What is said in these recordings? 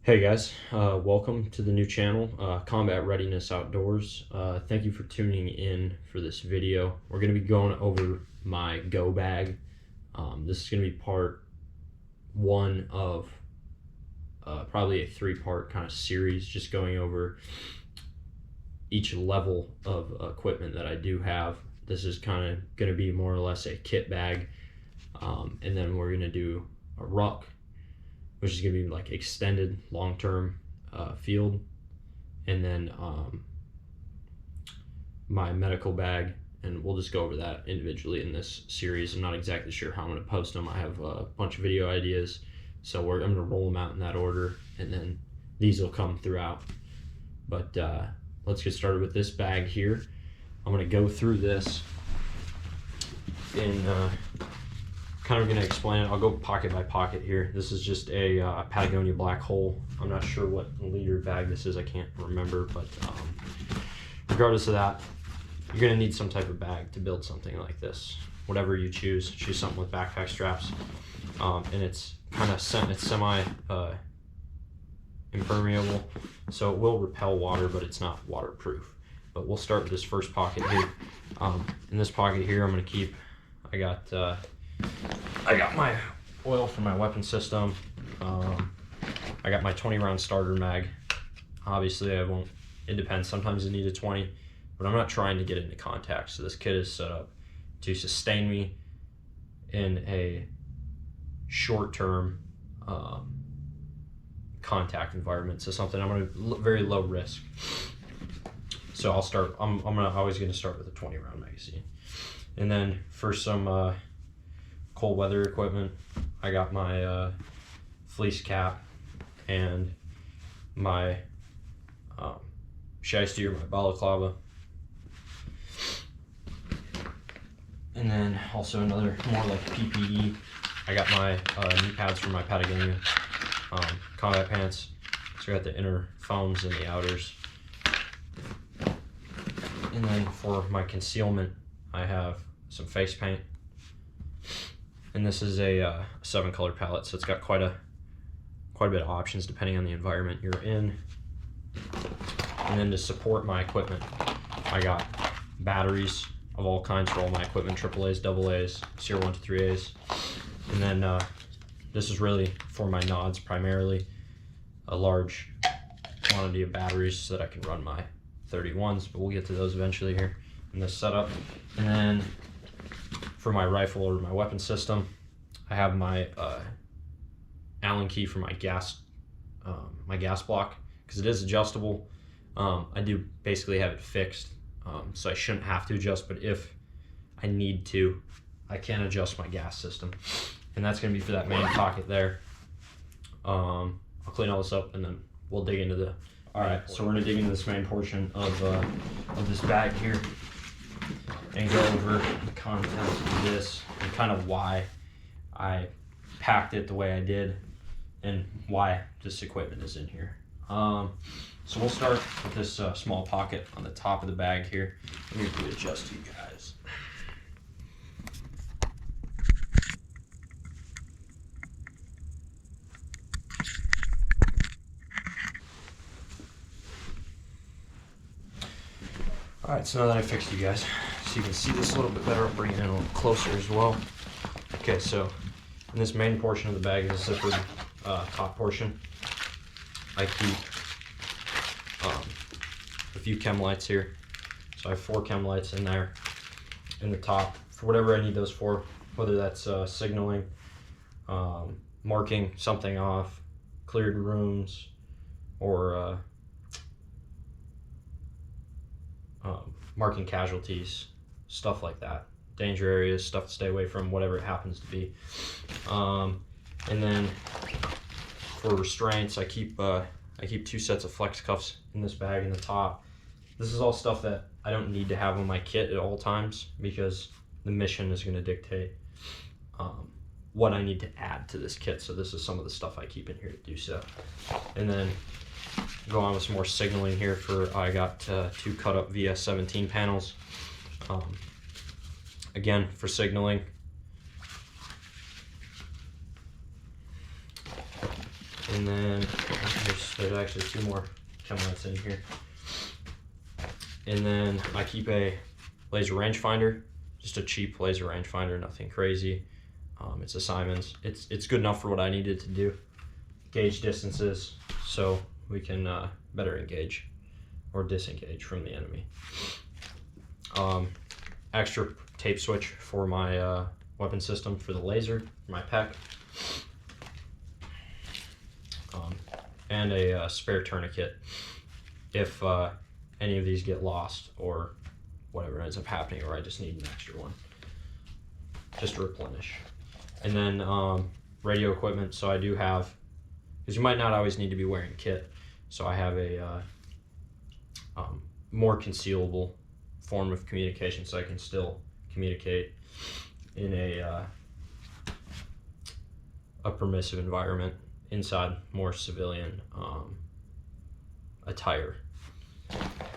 Hey guys, welcome to the new channel, Combat Readiness Outdoors. Thank you for tuning in for this video. We're going to be going over my Go Bag. This is going to be part one of probably a three-part kind of series, just going over each level of equipment that I do have. This is kind of going to be more or less a kit bag, and then we're going to do a ruck, which is going to be like extended long-term field, and then my medical bag, and we'll just go over that individually in this series. I'm not exactly sure how I'm going to post them. I have a bunch of video ideas, so I'm going to roll them out in that order, and then these will come throughout. But let's get started with this bag here. I'm going to go through this in kind of going to explain it. I'll go pocket by pocket here. This is just a Patagonia Black Hole. I'm not sure what liter bag this is. I can't remember, but regardless of that, you're going to need some type of bag to build something like this. Whatever you choose something with backpack straps, and it's kind of semi impermeable, so it will repel water, but it's not waterproof. But we'll start with this first pocket here. In this pocket here, I'm going to keep, I got my oil for my weapon system. I got my 20 round starter mag. Obviously it depends, sometimes you need a 20, but I'm not trying to get into contact, so this kit is set up to sustain me in a short-term contact environment, so something I'm going to very low risk. So I'm always going to start with a 20 round magazine. And then for some cold weather equipment, I got my fleece cap and my shiesty, or my balaclava, and then also another more like PPE. I got my knee pads for my Patagonia combat pants. So I got the inner foams and the outers. And then for my concealment, I have some face paint. And this is a 7-color palette, so it's got quite a bit of options depending on the environment you're in. And then to support my equipment, I got batteries of all kinds for all my equipment: AAAs, AA's, Tier 1 to 3A's. And then this is really for my nods primarily, a large quantity of batteries so that I can run my 31s, but we'll get to those eventually here in this setup. And then for my rifle or my weapon system, I have my Allen key for my gas block, because it is adjustable. I do basically have it fixed, so I shouldn't have to adjust, but if I need to, I can adjust my gas system. And that's going to be for that main pocket there. I'll clean all this up and then we'll dig into the... Alright, so we're going to dig into this main portion of this bag here and go over the contents of this and kind of why I packed it the way I did and why this equipment is in here. So we'll start with this small pocket on the top of the bag here. Let me readjust you guys. Alright, so now that I fixed you guys, so you can see this a little bit better, I'll bring it in a little closer as well. Okay, so in this main portion of the bag, this zippered top portion, I keep a few chem lights here. So I have 4 chem lights in there in the top for whatever I need those for, whether that's signaling, marking something off, cleared rooms, or marking casualties, stuff like that, danger areas, stuff to stay away from, whatever it happens to be. And then for restraints, I keep 2 sets of flex cuffs in this bag in the top. This is all stuff that I don't need to have on my kit at all times, because the mission is going to dictate what I need to add to this kit. So this is some of the stuff I keep in here to do so. And then go on with some more signaling here. I got 2 cut up VS17 panels, again for signaling. And then there's actually 2 more chemlets in here. And then I keep a laser rangefinder, just a cheap laser rangefinder, nothing crazy. It's a Simon's. It's good enough for what I needed to do. Gauge distances so we can better engage or disengage from the enemy. Extra tape switch for my weapon system for the laser, my PEC. And a spare tourniquet if any of these get lost or whatever ends up happening, or I just need an extra one just to replenish. And then radio equipment, so I do have, because you might not always need to be wearing kit, so I have a more concealable form of communication, so I can still communicate in a permissive environment inside more civilian attire.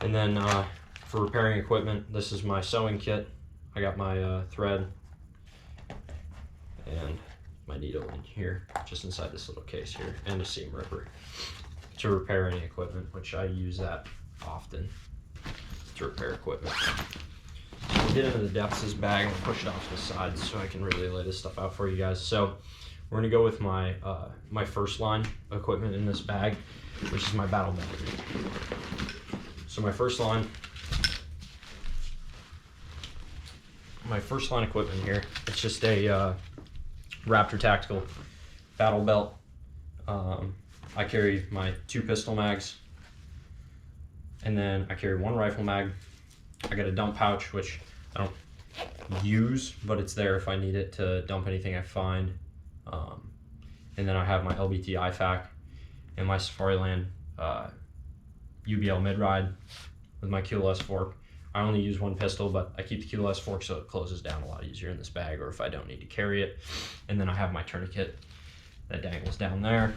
And then for repairing equipment, this is my sewing kit. I got my thread and my needle in here, just inside this little case here, and a seam ripper to repair any equipment, which I use that often to repair equipment. So we'll get into the depths of this bag and push it off to the side so I can really lay this stuff out for you guys. So we're gonna go with my my first line equipment in this bag, which is my battle belt. So my first line equipment here, it's just a Raptor Tactical battle belt. I carry my 2 pistol mags, and then I carry 1 rifle mag. I got a dump pouch, which I don't use, but it's there if I need it to dump anything I find. And then I have my LBT IFAK and my Safariland UBL mid-ride with my QLS fork. I only use 1 pistol, but I keep the QLS fork so it closes down a lot easier in this bag, or if I don't need to carry it. And then I have my tourniquet that dangles down there.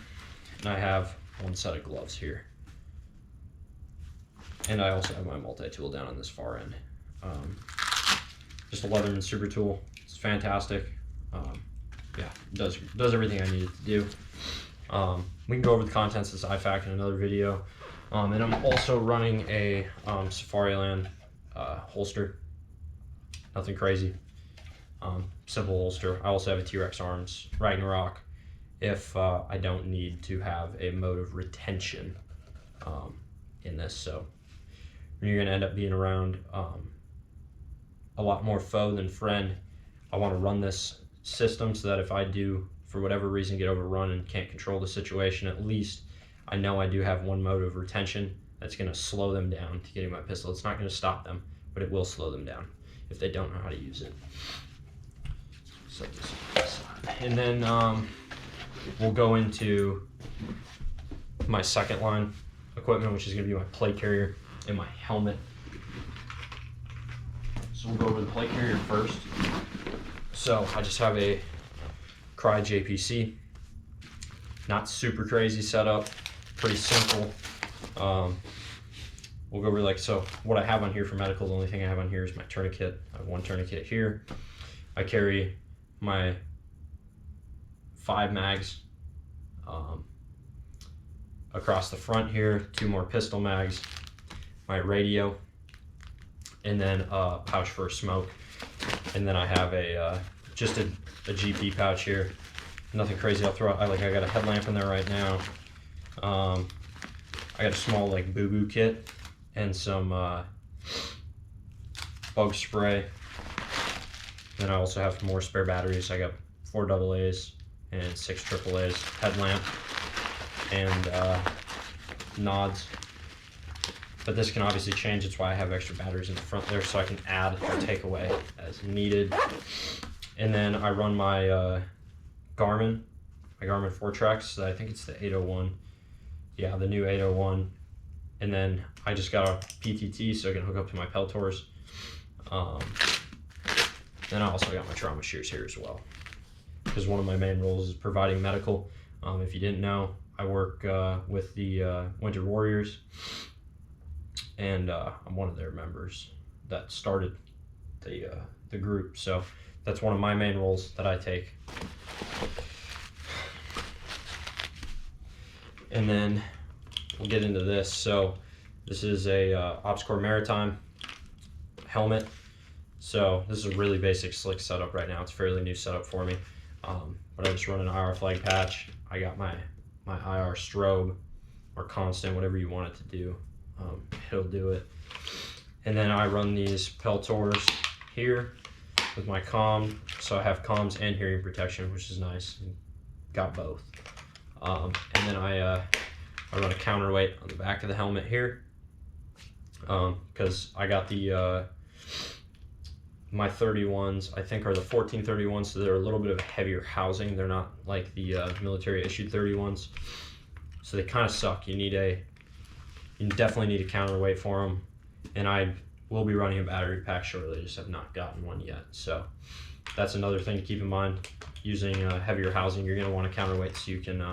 And I have 1 set of gloves here. And I also have my multi-tool down on this far end. Just a Leatherman super tool. It's fantastic. Yeah, it does everything I need it to do. We can go over the contents of this IFAK in another video. And I'm also running a Safariland holster. Nothing crazy. Simple holster. I also have a T-Rex Arms Ragnarok if I don't need to have a mode of retention in this. So you're going to end up being around a lot more foe than friend. I want to run this system so that if I do, for whatever reason, get overrun and can't control the situation, at least I know I do have 1 mode of retention that's going to slow them down to getting my pistol. It's not going to stop them, but it will slow them down if they don't know how to use it. Set this aside. And then we'll go into my second line equipment, which is going to be my plate carrier and my helmet. So we'll go over the plate carrier first. So I just have a Cry JPC, not super crazy setup, pretty simple. We'll go over so what I have on here for medical, the only thing I have on here is my tourniquet. I have 1 tourniquet here. I carry my 5 mags across the front here, 2 more pistol mags, my radio, and then a pouch for a smoke. And then I have a just a GP pouch here. Nothing crazy. I'll throw. I got a headlamp in there right now. I got a small boo-boo kit and some bug spray. Then I also have more spare batteries. I got 4 AA's and 6 AAA's, headlamp, and nods. But this can obviously change. That's why I have extra batteries in the front there, so I can add or take away as needed. And then I run my Garmin 4Trax. I think it's the 801. Yeah, the new 801. And then I just got a PTT so I can hook up to my Peltors. Then I also got my trauma shears here as well, because one of my main roles is providing medical. If you didn't know, I work with the Winter Warriors, and I'm one of their members that started the group. So that's one of my main roles that I take. And then we'll get into this. So this is a Ops Corps Maritime helmet. So this is a really basic slick setup right now. It's a fairly new setup for me. But I just run an IR flag patch. I got my IR strobe or constant, whatever you want it to do. It'll do it. And then I run these Peltors here with my comm. So I have comms and hearing protection, which is nice. Got both. And then I run a counterweight on the back of the helmet here. Because I got the my 31s, I think, are the 1431s, so they're a little bit of a heavier housing. They're not like the military issued 31s, so they kind of suck. You definitely need a counterweight for them, and I will be running a battery pack shortly. I just have not gotten one yet, so that's another thing to keep in mind. Using heavier housing, you're going to want a counterweight so you can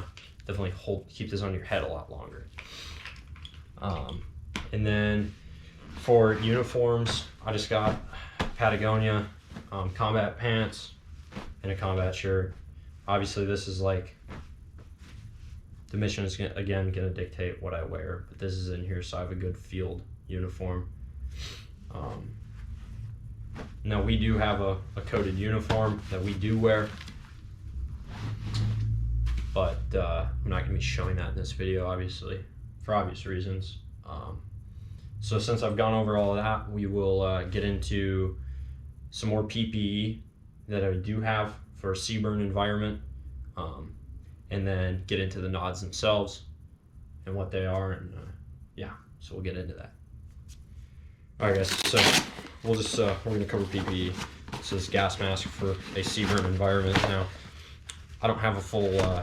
definitely keep this on your head a lot longer. And then for uniforms, I just got Patagonia combat pants and a combat shirt. Obviously this is like, the mission is again going to dictate what I wear, but this is in here so I have a good field uniform. Now we do have a coded uniform that we do wear, but I'm not going to be showing that in this video, obviously, for obvious reasons. So since I've gone over all of that, we will get into some more PPE that I do have for a seaburn environment, and then get into the nods themselves and what they are, and yeah, so we'll get into that. All right, guys, so we'll just we're gonna cover PPE. This is gas mask for a seaburn environment. Now, I don't have a full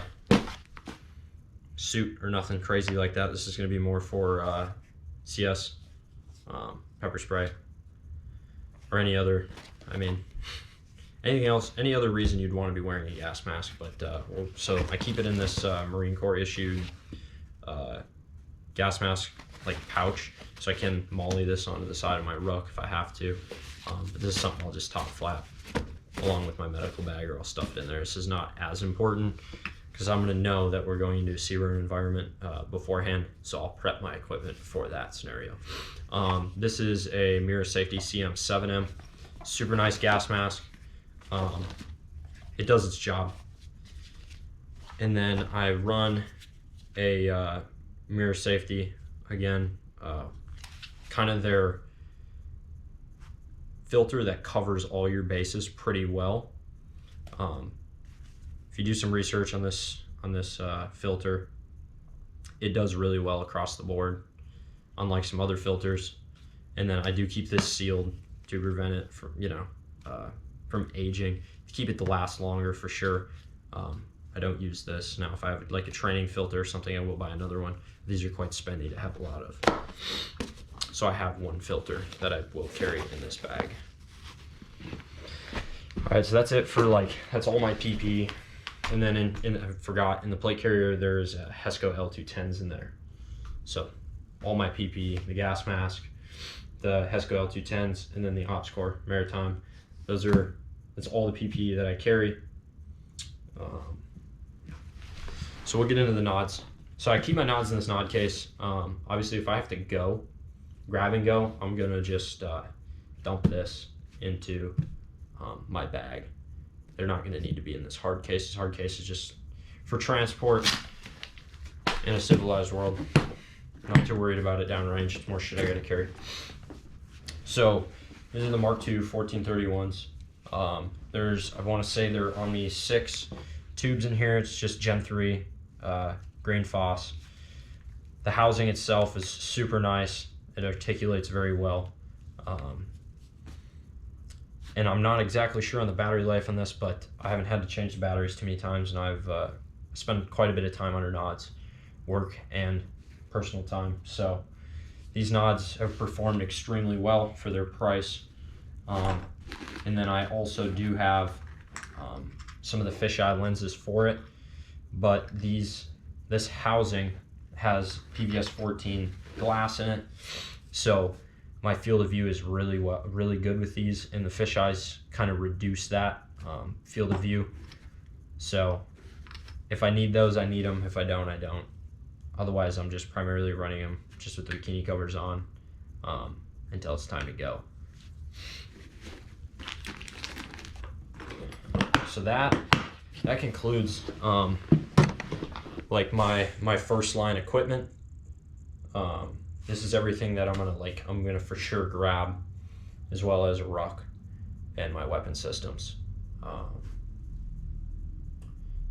suit or nothing crazy like that. This is gonna be more for CS, pepper spray, or any other, I mean, anything else, any other reason you'd want to be wearing a gas mask. But so I keep it in this Marine Corps issued gas mask like pouch, so I can molly this onto the side of my ruck if I have to. But this is something I'll just top flap along with my medical bag, or I'll stuff it in there. This is not as important because I'm going to know that we're going into a seaburn environment beforehand, so I'll prep my equipment for that scenario. This is a Mirror Safety CM7M, super nice gas mask. It does its job. And then I run a Mirror Safety, again, kind of their filter that covers all your bases pretty well. If you do some research on this filter, it does really well across the board, unlike some other filters. And then I do keep this sealed to prevent it from, from aging, to keep it to last longer for sure. I don't use this. Now, if I have like a training filter or something, I will buy another one. These are quite spendy to have a lot of. So I have one filter that I will carry in this bag. All right, so that's it for that's all my PPE. And then I forgot, in the plate carrier, there's HESCO L210s in there. So all my PPE, the gas mask, the HESCO L210s, and then the Ops Corps Maritime. That's all the PPE that I carry. So we'll get into the nods. So I keep my nods in this nod case. Obviously, if I have to go, grab and go, I'm gonna just dump this into my bag. They're not gonna need to be in this hard case. This hard case is just for transport in a civilized world. Not too worried about it downrange. It's more shit I gotta carry. So these are the Mark II 1431s. I want to say there are only 6 tubes in here. It's just Gen 3 grain FOSS. The housing itself is super nice. It articulates very well. And I'm not exactly sure on the battery life on this, but I haven't had to change the batteries too many times, and I've spent quite a bit of time under nods, work and personal time. So these nods have performed extremely well for their price. And then I also do have some of the fisheye lenses for it, but this housing has PVS 14 glass in it, so my field of view is really good with these, and the fisheyes kind of reduce that field of view. So if I need those, I need them. If I don't, I don't. Otherwise, I'm just primarily running them just with the bikini covers on until it's time to go. So that concludes like my first line equipment. This is everything that I'm gonna for sure grab, as well as a ruck and my weapon systems.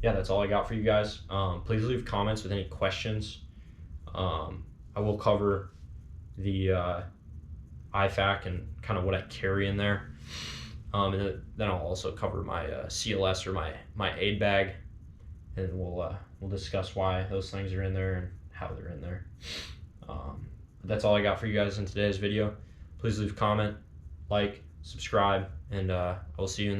Yeah, that's all I got for you guys. Please leave comments with any questions. I will cover the IFAC and kind of what I carry in there. And then I'll also cover my CLS or my aid bag, and we'll discuss why those things are in there and how they're in there. That's all I got for you guys in today's video. Please leave a comment, like, subscribe, and I will see you in the